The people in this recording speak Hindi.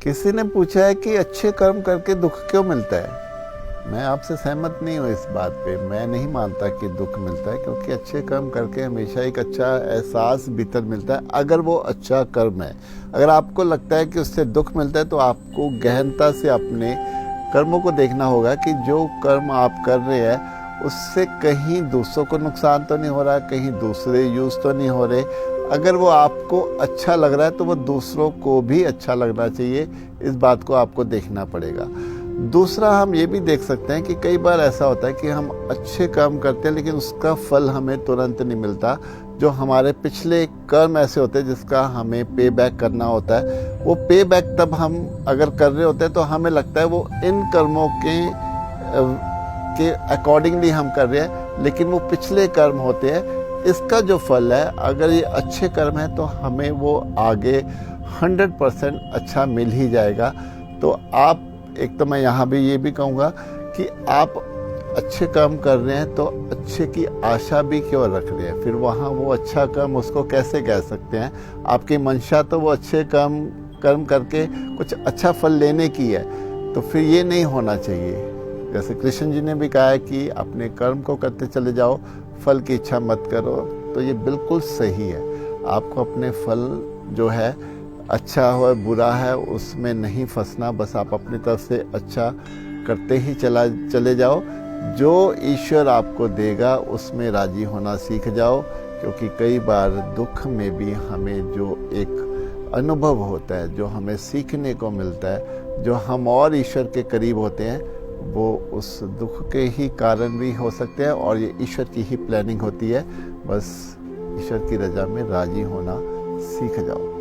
किसी ने पूछा है कि अच्छे कर्म करके दुख क्यों मिलता है। मैं आपसे सहमत नहीं हूँ इस बात पे। मैं नहीं मानता कि दुख मिलता है, क्योंकि अच्छे कर्म करके हमेशा एक अच्छा एहसास भीतर मिलता है। अगर वो अच्छा कर्म है, अगर आपको लगता है कि उससे दुख मिलता है, तो आपको गहनता से अपने कर्मों को देखना होगा कि जो कर्म आप कर रहे हैं उससे कहीं दूसरों को नुकसान तो नहीं हो रहा, कहीं दूसरे यूज तो नहीं हो रहे। अगर वो आपको अच्छा लग रहा है तो वो दूसरों को भी अच्छा लगना चाहिए। इस बात को आपको देखना पड़ेगा। दूसरा, हम ये भी देख सकते हैं कि कई बार ऐसा होता है कि हम अच्छे काम करते हैं लेकिन उसका फल हमें तुरंत नहीं मिलता। जो हमारे पिछले कर्म ऐसे होते हैं जिसका हमें पे बैक करना होता है, वो पे बैक तब हम अगर कर रहे होते हैं तो हमें लगता है वो इन कर्मों के अकॉर्डिंगली हम कर रहे हैं, लेकिन वो पिछले कर्म होते हैं। इसका जो फल है, अगर ये अच्छे कर्म है तो हमें वो आगे 100% अच्छा मिल ही जाएगा। तो आप, एक तो मैं यहाँ भी ये भी कहूँगा कि आप अच्छे काम कर रहे हैं तो अच्छे की आशा भी क्यों रख रहे हैं। फिर वहाँ वो अच्छा कर्म उसको कैसे कह सकते हैं। आपकी मंशा तो वो अच्छे कर्म करके कुछ अच्छा फल लेने की है, तो फिर ये नहीं होना चाहिए। जैसे कृष्ण जी ने भी कहा है कि अपने कर्म को करते चले जाओ, फल की इच्छा मत करो, तो ये बिल्कुल सही है। आपको अपने फल जो है, अच्छा हो बुरा है, उसमें नहीं फंसना। बस आप अपनी तरफ से अच्छा करते ही चले जाओ। जो ईश्वर आपको देगा उसमें राजी होना सीख जाओ, क्योंकि कई बार दुख में भी हमें जो एक अनुभव होता है, जो हमें सीखने को मिलता है, जो हम और ईश्वर के करीब होते हैं, वो उस दुख के ही कारण भी हो सकते हैं और ये ईश्वर की ही प्लानिंग होती है। बस ईश्वर की रजा में राजी होना सीख जाओ।